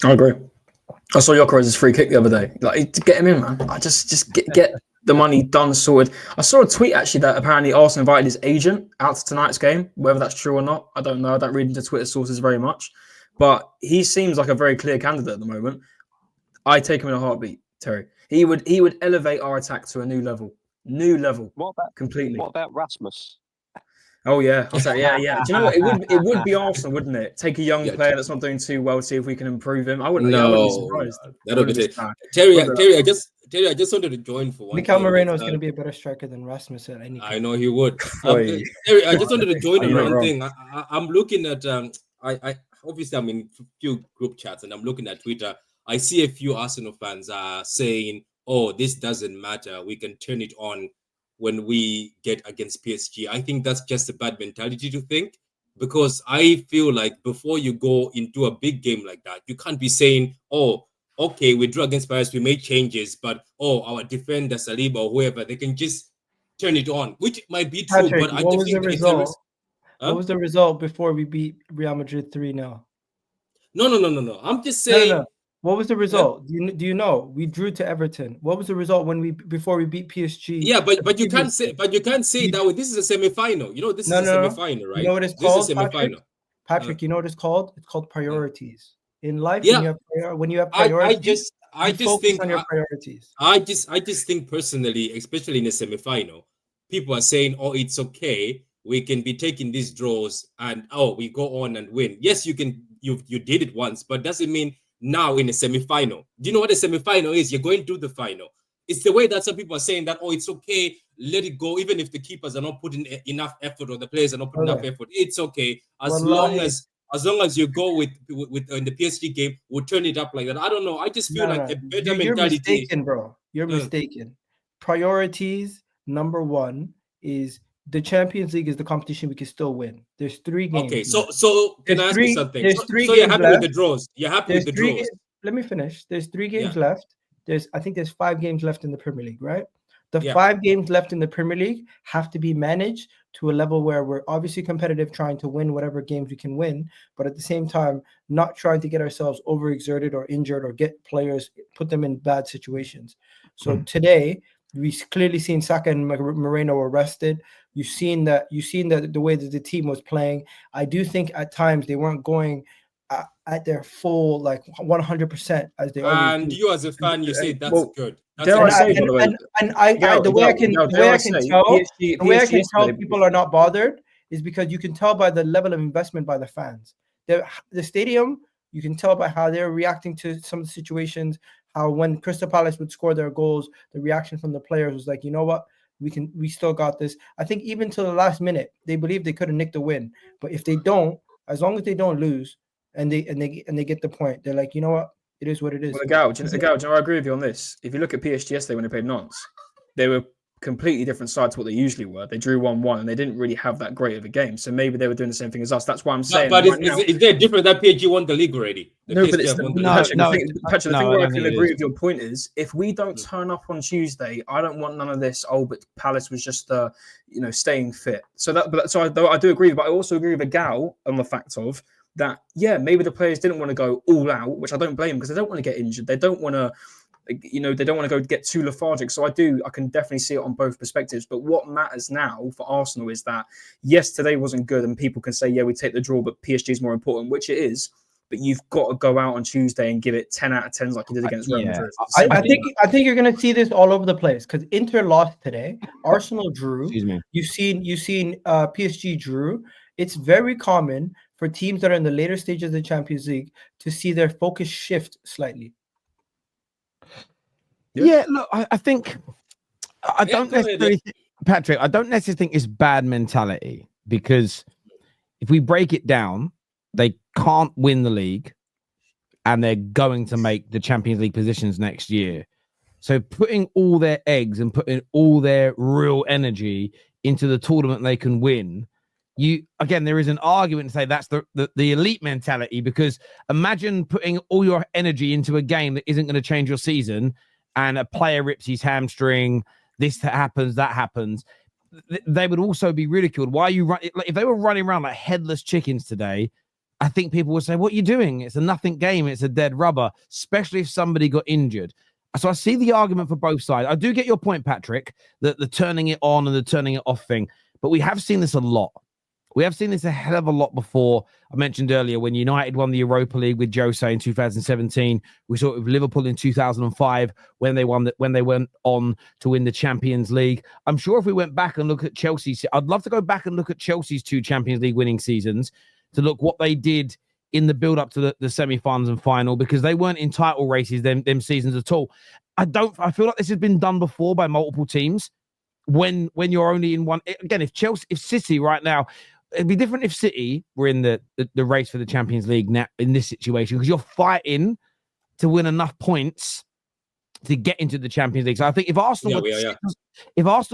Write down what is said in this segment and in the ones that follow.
I agree. I saw Yokeres' free kick the other day. Like, get him in, man. I just get the money done, sorted. I saw a tweet actually that apparently Arsenal invited his agent out to tonight's game. Whether that's true or not, I don't know. I don't read into Twitter sources very much, but he seems like a very clear candidate at the moment. I take him in a heartbeat, Terry. He would elevate our attack to a new level. Completely. What about Rasmus? Oh yeah, I'll say yeah. Do you know what? It would be Arsenal, wouldn't it? Take a young player that's not doing too well, see if we can improve him. I wouldn't be surprised. That would be Terry. I just wanted to join for one. Mikel Moreno is going to be a better striker than Rasmus at any. I know he would. Terry, I just wanted to join in one thing. I'm looking at I obviously I'm in a few group chats and I'm looking at Twitter. I see a few Arsenal fans are saying, "Oh, this doesn't matter. We can turn it on when we get against PSG." I think that's just a bad mentality to think, because I feel like before you go into a big game like that, you can't be saying, "Oh, okay, we drew against Paris, we made changes, but our defender Saliba or whoever, they can just turn it on," which might be true. Patrick, but I just think what was the result before we beat Real Madrid 3-0? No. I'm just saying. No. What was the result? Yeah. Do you know? We drew to Everton. What was the result before we beat PSG? Yeah, but you can't say that way. This is a semi-final. This is a semi-final, right? You know what it's called? This is a semi-final. Patrick, you know what it's called? It's called priorities. In life, when you have priorities, I just focus think on your priorities. I just think personally, especially in a semi-final, people are saying, "Oh, it's okay. We can be taking these draws and we go on and win." Yes, you can. You did it once, but doesn't mean now in a semi-final. Do you know what a semi-final is? You're going to the final. It's the way that some people are saying that, it's okay, let it go, even if the keepers are not putting enough effort or the players are not putting enough effort. It's okay. As long as you go with in the PSG game, we'll turn it up like that. I don't know. I just feel a better mentality. You're mistaken, bro. You're mistaken. Priorities, number one, is the Champions League is the competition we can still win. There's 3 games. Okay, so can I ask you something? There's 3 so games you're happy left. with the draws? You're happy with the draws? Let me finish. There's 3 games left. I think there's 5 games left in the Premier League, right? The 5 games left in the Premier League have to be managed to a level where we're obviously competitive, trying to win whatever games we can win, but at the same time, not trying to get ourselves overexerted or injured or get players, put them in bad situations. So today, we've clearly seen Saka and Moreno arrested. You've seen that the way that the team was playing. I do think at times they weren't going at their full 100% as they always do. And you as a fan, you say that's good. The way I can tell people are not bothered is because you can tell by the level of investment by the fans. The stadium, you can tell by how they're reacting to some of the situations. How when Crystal Palace would score their goals, the reaction from the players was like, you know what, we still got this. I think even till the last minute, they believed they could have nicked a win. But if they don't, as long as they don't lose and they get the point, they're like, you know what, it is what it is. Well, Gouge, I agree with you on this. If you look at PSG yesterday when they played Nantes, they were completely different side to what they usually were. They drew 1-1 and they didn't really have that great of a game. So maybe they were doing the same thing as us. That's why I'm saying. But is there different that PSG won the league already? Patrick, the thing where I can agree with your point is, if we don't turn up on Tuesday, I don't want none of this. But Palace was just staying fit. So I do agree, but I also agree with Gal on the fact of that. Yeah, maybe the players didn't want to go all out, which I don't blame them, because they don't want to get injured. They don't want to. They don't want to go get too lethargic. So I can definitely see it on both perspectives. But what matters now for Arsenal is that, yes, today wasn't good and people can say, yeah, we take the draw, but PSG is more important, which it is. But you've got to go out on Tuesday and give it 10 out of 10s like you did against Real Madrid. I think you're going to see this all over the place, because Inter lost today. Arsenal drew. You've seen PSG drew. It's very common for teams that are in the later stages of the Champions League to see their focus shift slightly. Yeah, look, I think I don't necessarily think it's bad mentality, because if we break it down, they can't win the league and they're going to make the Champions League positions next year. So putting all their eggs and putting all their real energy into the tournament they can win, there is an argument to say that's the elite mentality, because imagine putting all your energy into a game that isn't going to change your season, and a player rips his hamstring, this happens, that happens. They would also be ridiculed. Why are you running? Like, if they were running around like headless chickens today, I think people would say, what are you doing? It's a nothing game. It's a dead rubber, especially if somebody got injured. So I see the argument for both sides. I do get your point, Patrick, that the turning it on and the turning it off thing, but we have seen this a lot. We have seen this a hell of a lot before. I mentioned earlier when United won the Europa League with Jose in 2017. We saw it with Liverpool in 2005 when they went on to win the Champions League. I'm sure if we went back and look at Chelsea, I'd love to go back and look at Chelsea's 2 Champions League winning seasons to look what they did in the build-up to the semi-finals and final, because they weren't in title races them seasons at all. I feel like this has been done before by multiple teams when you're only in one. Again, if City right now, it'd be different if City were in the race for the Champions League now in this situation, because you're fighting to win enough points to get into the Champions League. So I think if Arsenal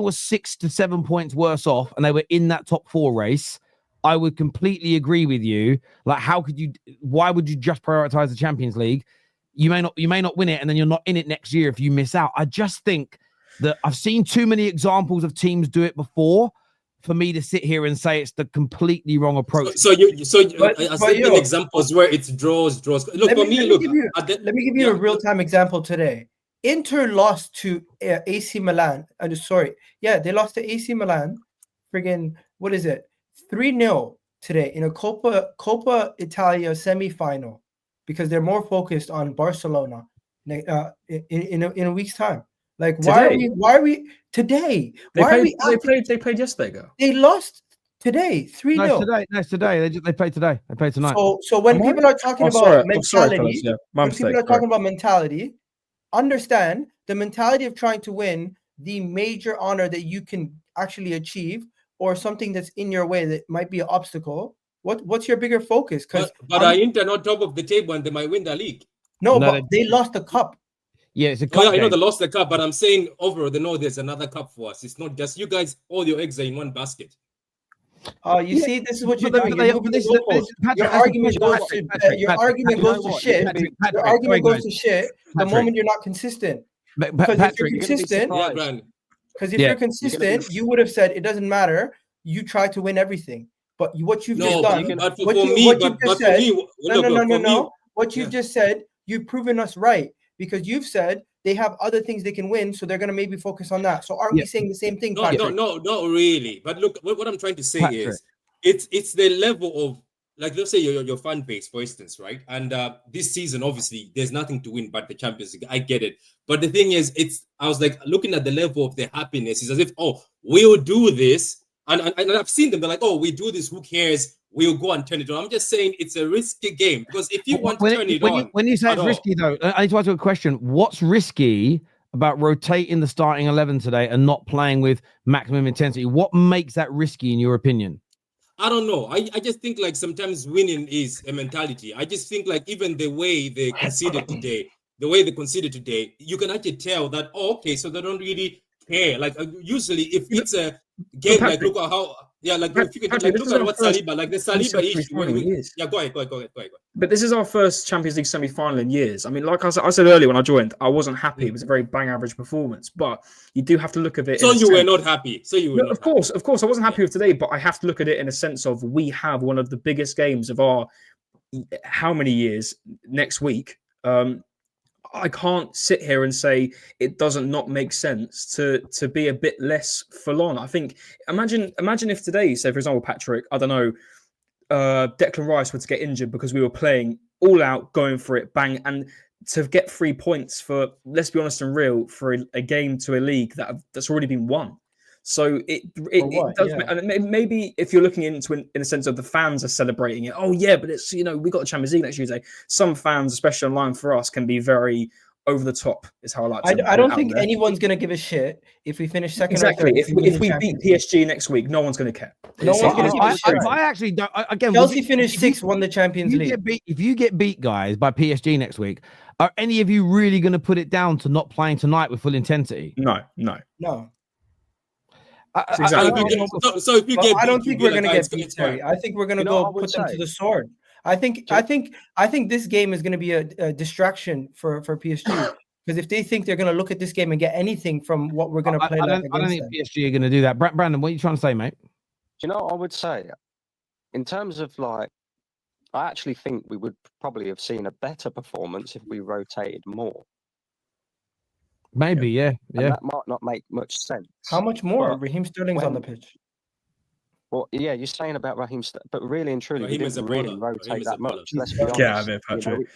was 6 to 7 points worse off and they were in that top 4 race, I would completely agree with you. Like, why would you just prioritize the Champions League? You may not win it, and then you're not in it next year if you miss out. I just think that I've seen too many examples of teams do it before for me to sit here and say it's the completely wrong approach. So I see examples where it's draws. Look, let me give you a real-time example today. Inter lost to AC Milan. They lost to AC Milan. Friggin', what is it? 3-0 today in a Coppa Italia semi-final, because they're more focused on Barcelona in a week's time. Like, why are we today? They played yesterday ago. They lost today 3-0. No, today. They played today. They played tonight. So when people are talking about mentality, understand the mentality of trying to win the major honor that you can actually achieve, or something that's in your way that might be an obstacle. What's your bigger focus? But are Inter not top of the table and they might win the league? No, but they lost the cup. Yeah, it's a cup. I know they lost the cup, but I'm saying overall, they know there's another cup for us. It's not just you guys, all your eggs are in one basket. See, this is what you're doing. Your argument goes to shit. Your argument goes to shit the moment you're not consistent. Because if you're consistent, you would have said it doesn't matter. You try to win everything. But what you've just done, what you've just said, you've proven us right, because you've said they have other things they can win, so they're going to maybe focus on that. So aren't we saying the same thing, Patrick? No, not really. But look, what I'm trying to say is it's the level of, like, let's say your fan base, for instance, right? And this season, obviously, there's nothing to win but the Champions League. I get it. But the thing is, I was like looking at the level of their happiness. It's as if, we'll do this. And I've seen them. They're like, we do this. Who cares? We'll go and turn it on. I'm just saying it's a risky game, because if you want to turn it on. When you say it's risky, though, I need to ask you a question. What's risky about rotating the starting 11 today and not playing with maximum intensity? What makes that risky, in your opinion? I don't know. I just think, like, sometimes winning is a mentality. I just think, like, even the way they conceded today, you can actually tell that, so they don't really care. Like, usually if it's a game, like, look at how, if you can look at what Saliba, like the Saliba issue. Go ahead. But this is our first Champions League semi-final in years. I mean, like I said earlier when I joined, I wasn't happy. It was a very bang average performance, but you do have to look at it. So you were not happy. Of course, I wasn't happy with today, but I have to look at it in a sense of we have one of the biggest games of our how many years next week. I can't sit here and say it doesn't not make sense to be a bit less full on. I think imagine if today, say for example, Patrick, I don't know, Declan Rice were to get injured because we were playing all out, going for it, bang, and to get 3 points for, let's be honest and real, for a game to a league that's already been won. So it does. Yeah. And maybe if you're looking into in a sense of the fans are celebrating it. Oh yeah, but it's, we got the Champions League next Tuesday. Some fans, especially online for us, can be very over the top. Is how I like to. I don't think anyone's gonna give a shit if we finish second. Exactly. If we beat PSG next week, no one's gonna care. No one's gonna give a shit. I actually don't. Again, Chelsea finished 6th, won the Champions League. If you get beat, guys, by PSG next week, are any of you really going to put it down to not playing tonight with full intensity? No. I don't think we're going to get beat, Terry. I think we're going to go put them to the sword. I think this game is going to be a distraction for PSG, because if they think they're going to look at this game and get anything from what we're going to play, I don't think PSG are going to do that. Brandon, what are you trying to say, mate? I would say, in terms of like I actually think we would probably have seen a better performance if we rotated more. Maybe, yeah. And that might not make much sense. How much more? Raheem Sterling's on the pitch. Well, yeah, you're saying about Raheem, but really and truly, we didn't really rotate that much. Let's be honest. Get out of it, Patrick.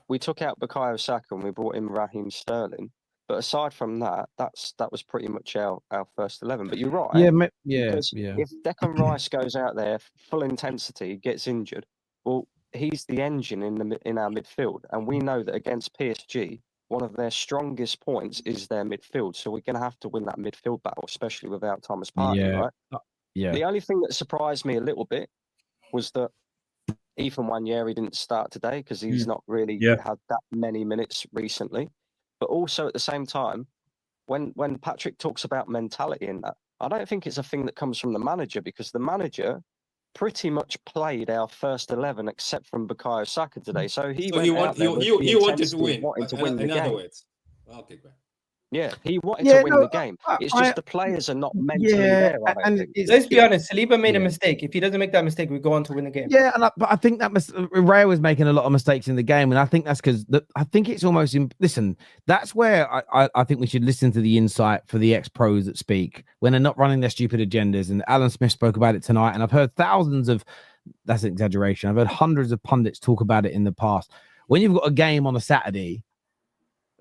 We took out Bukayo Saka and we brought in Raheem Sterling. But aside from that, that was pretty much our first 11. But you're right. Yeah. If Declan Rice goes out there full intensity, gets injured, well, he's the engine in our midfield, and we know that against PSG, one of their strongest points is their midfield. So we're going to have to win that midfield battle, especially without Thomas Partey, right? Yeah. The only thing that surprised me a little bit was that Ethan Nwaneri didn't start today because he's not really had that many minutes recently. But also at the same time, when Patrick talks about mentality in that, I don't think it's a thing that comes from the manager, because the manager pretty much played our first 11 except from Bukayo Saka today. So he wanted to win. Wanted to win the game. Words. Okay, great. Yeah, he wanted to win the game. It's just the players are not mentally there. And let's be honest, Saliba made a mistake. If he doesn't make that mistake, we go on to win the game. Yeah, but I think that Ray was making a lot of mistakes in the game, and I think that's because I think it's almost listen. That's where I think we should listen to the insight for the ex-pros that speak when they're not running their stupid agendas. And Alan Smith spoke about it tonight, and I've heard thousands of. That's an exaggeration. I've heard hundreds of pundits talk about it in the past. When you've got a game on a Saturday,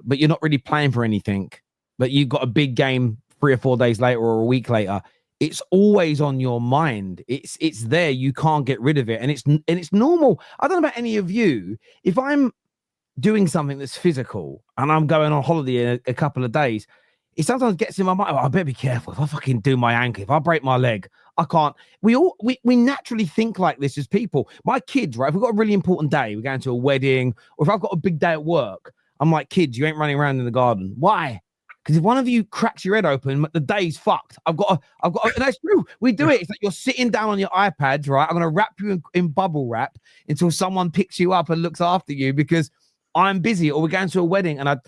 but you're not really playing for anything, but you've got a big game 3 or 4 days later or a week later, it's always on your mind. It's there. You can't get rid of it. And it's normal. I don't know about any of you. If I'm doing something that's physical and I'm going on holiday in a couple of days, it sometimes gets in my mind, I better be careful. If I fucking do my ankle, if I break my leg, I can't. We naturally think like this as people. My kids, right? If we've got a really important day, we're going to a wedding, or if I've got a big day at work, I'm like, kids, you ain't running around in the garden. Why? Because if one of you cracks your head open, the day's fucked. I've got, and that's true. We do it. It's like you're sitting down on your iPads, right? I'm going to wrap you in bubble wrap until someone picks you up and looks after you because I'm busy, or we're going to a wedding. And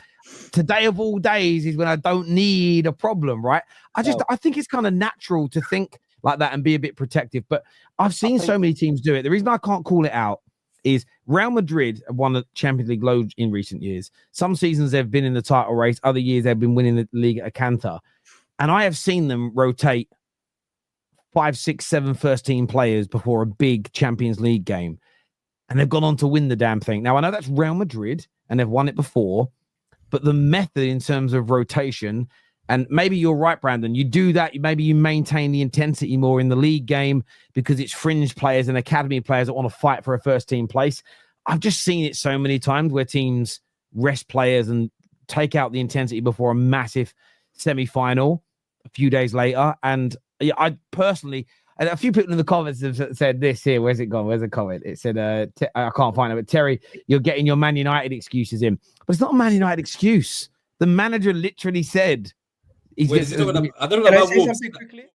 today of all days is when I don't need a problem, right? I think it's kind of natural to think like that and be a bit protective. But I've seen so many teams do it. The reason I can't call it out is Real Madrid have won the Champions League loads in recent years. Some seasons they've been in the title race. Other years they've been winning the league at a canter. And I have seen them rotate 5, 6, 7 first-team players before a big Champions League game. And they've gone on to win the damn thing. Now, I know that's Real Madrid, and they've won it before. But the method in terms of rotation, and maybe you're right, Brandon, you do that. Maybe you maintain the intensity more in the league game because it's fringe players and academy players that want to fight for a first-team place. I've just seen it so many times where teams rest players and take out the intensity before a massive semi-final a few days later. And I personally, and a few people in the comments have said this here. Where's it gone? Where's the comment? It said, I can't find it, but Terry, you're getting your Man United excuses in. But it's not a Man United excuse. The manager literally said, I don't know about Wolves. Something quickly?